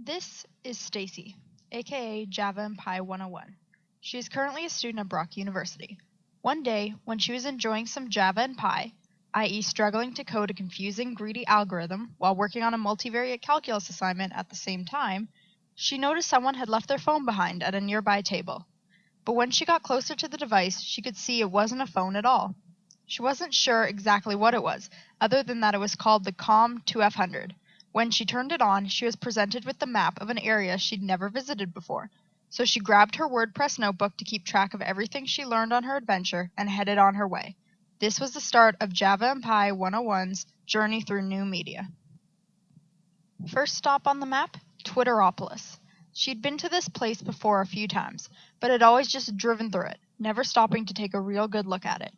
This is Stacey, aka Java and Pi 101. She is currently a student at Brock University. One day, when she was enjoying some Java and Pi, i.e. struggling to code a confusing, greedy algorithm while working on a multivariate calculus assignment at the same time, she noticed someone had left their phone behind at a nearby table. But when she got closer to the device, she could see it wasn't a phone at all. She wasn't sure exactly what it was, other than that it was called the COMM 2F100. When she turned it on, she was presented with the map of an area she'd never visited before. So she grabbed her WordPress notebook to keep track of everything she learned on her adventure and headed on her way. This was the start of Java and Pi 101's journey through new media. First stop on the map, Twitteropolis. She'd been to this place before a few times, but had always just driven through it, never stopping to take a real good look at it.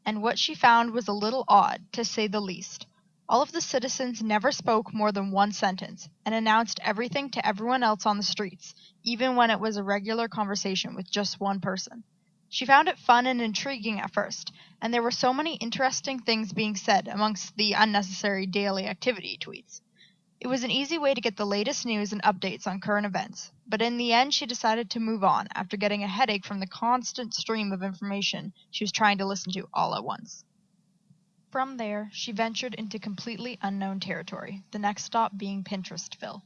And what she found was a little odd, to say the least. All of the citizens never spoke more than one sentence, and announced everything to everyone else on the streets, even when it was a regular conversation with just one person. She found it fun and intriguing at first, and there were so many interesting things being said amongst the unnecessary daily activity tweets. It was an easy way to get the latest news and updates on current events, but in the end she decided to move on after getting a headache from the constant stream of information she was trying to listen to all at once. From there, she ventured into completely unknown territory, the next stop being Pinterestville.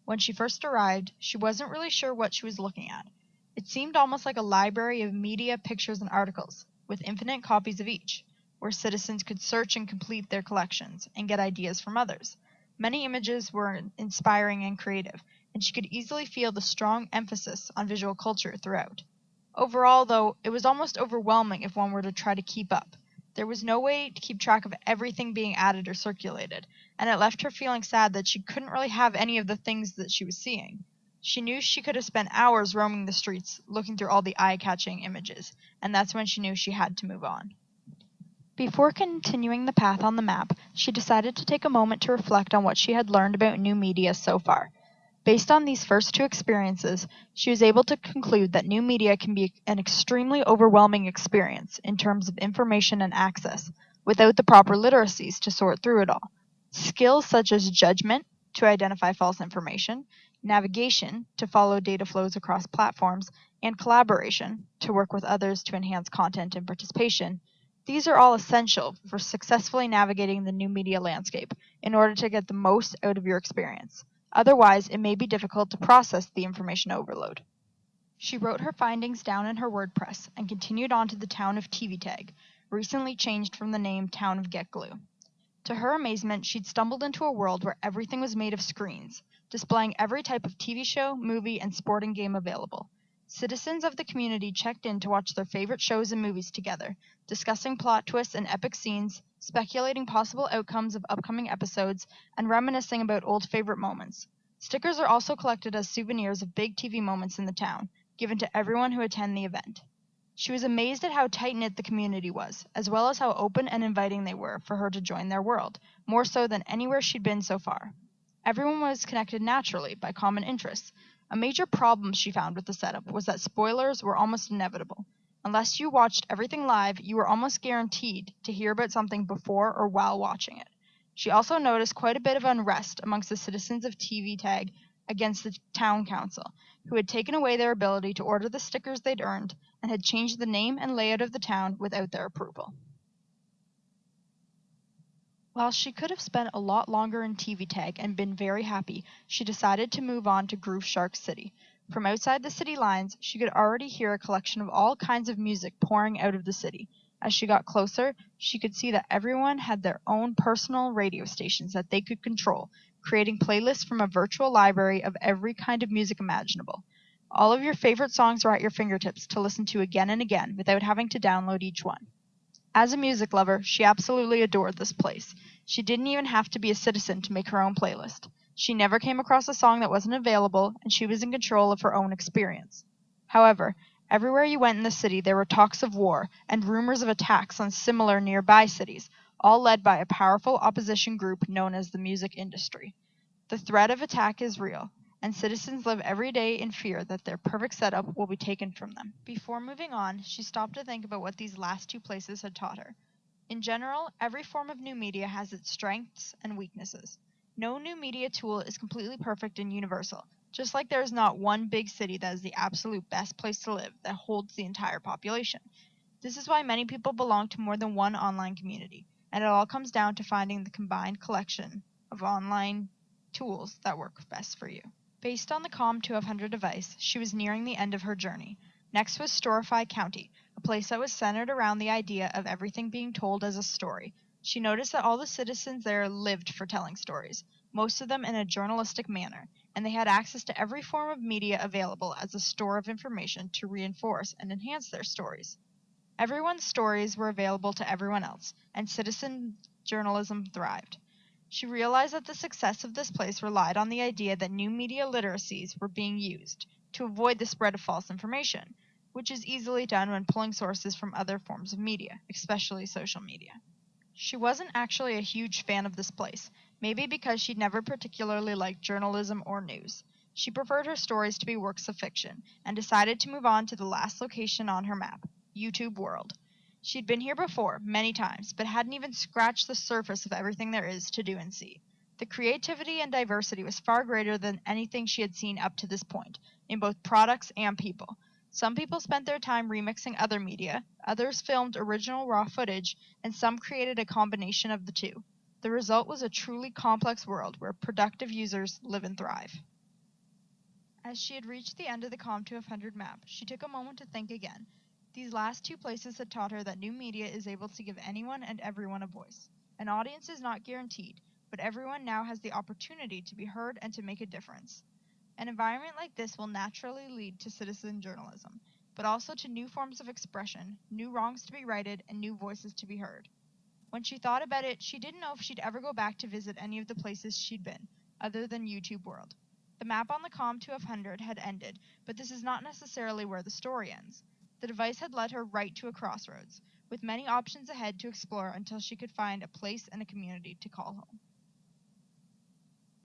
When she first arrived, she wasn't really sure what she was looking at. It seemed almost like a library of media, pictures, and articles, with infinite copies of each, where citizens could search and complete their collections and get ideas from others. Many images were inspiring and creative, and she could easily feel the strong emphasis on visual culture throughout. Overall, though, it was almost overwhelming if one were to try to keep up. There was no way to keep track of everything being added or circulated, and it left her feeling sad that she couldn't really have any of the things that she was seeing. She knew she could have spent hours roaming the streets, looking through all the eye-catching images, and that's when she knew she had to move on. Before continuing the path on the map, she decided to take a moment to reflect on what she had learned about new media so far. Based on these first two experiences, she was able to conclude that new media can be an extremely overwhelming experience in terms of information and access, without the proper literacies to sort through it all. Skills such as judgment, to identify false information, navigation, to follow data flows across platforms, and collaboration, to work with others to enhance content and participation. These are all essential for successfully navigating the new media landscape in order to get the most out of your experience. Otherwise, it may be difficult to process the information overload. She wrote her findings down in her WordPress and continued on to the town of TVTag, recently changed from the name Town of GetGlue. To her amazement, she'd stumbled into a world where everything was made of screens, displaying every type of TV show, movie, and sporting game available. Citizens of the community checked in to watch their favorite shows and movies together, discussing plot twists and epic scenes, speculating possible outcomes of upcoming episodes, and reminiscing about old favorite moments. Stickers are also collected as souvenirs of big TV moments in the town, given to everyone who attend the event. She was amazed at how tight-knit the community was, as well as how open and inviting they were for her to join their world, more so than anywhere she'd been so far. Everyone was connected naturally by common interests. A major problem she found with the setup was that spoilers were almost inevitable. Unless you watched everything live, you were almost guaranteed to hear about something before or while watching it. She also noticed quite a bit of unrest amongst the citizens of TVTag against the town council, who had taken away their ability to order the stickers they'd earned and had changed the name and layout of the town without their approval. While she could have spent a lot longer in TVTag and been very happy, she decided to move on to Groove Shark City. From outside the city lines, she could already hear a collection of all kinds of music pouring out of the city. As she got closer, she could see that everyone had their own personal radio stations that they could control, creating playlists from a virtual library of every kind of music imaginable. All of your favorite songs were at your fingertips to listen to again and again without having to download each one. As a music lover, she absolutely adored this place. She didn't even have to be a citizen to make her own playlist. She never came across a song that wasn't available, and she was in control of her own experience. However, everywhere you went in the city there were talks of war and rumors of attacks on similar nearby cities, all led by a powerful opposition group known as the music industry. The threat of attack is real, and citizens live every day in fear that their perfect setup will be taken from them. Before moving on, she stopped to think about what these last two places had taught her. In general, every form of new media has its strengths and weaknesses. No new media tool is completely perfect and universal, just like there is not one big city that is the absolute best place to live that holds the entire population. This is why many people belong to more than one online community, and it all comes down to finding the combined collection of online tools that work best for you. Based on the COMM 200 device, she was nearing the end of her journey. Next was Storify County, a place that was centered around the idea of everything being told as a story. She noticed that all the citizens there lived for telling stories, most of them in a journalistic manner, and they had access to every form of media available as a store of information to reinforce and enhance their stories. Everyone's stories were available to everyone else, and citizen journalism thrived. She realized that the success of this place relied on the idea that new media literacies were being used to avoid the spread of false information, which is easily done when pulling sources from other forms of media, especially social media. She wasn't actually a huge fan of this place, maybe because she'd never particularly liked journalism or news. She preferred her stories to be works of fiction, and decided to move on to the last location on her map, YouTube World. She'd been here before, many times, but hadn't even scratched the surface of everything there is to do and see. The creativity and diversity was far greater than anything she had seen up to this point, in both products and people. Some people spent their time remixing other media, others filmed original raw footage, and some created a combination of the two. The result was a truly complex world where productive users live and thrive. As she had reached the end of the COMM 200 map, she took a moment to think again. These last two places had taught her that new media is able to give anyone and everyone a voice. An audience is not guaranteed, but everyone now has the opportunity to be heard and to make a difference. An environment like this will naturally lead to citizen journalism, but also to new forms of expression, new wrongs to be righted, and new voices to be heard. When she thought about it, she didn't know if she'd ever go back to visit any of the places she'd been, other than YouTube World. The map on the COMM 200 had ended, but this is not necessarily where the story ends. The device had led her right to a crossroads, with many options ahead to explore until she could find a place and a community to call home.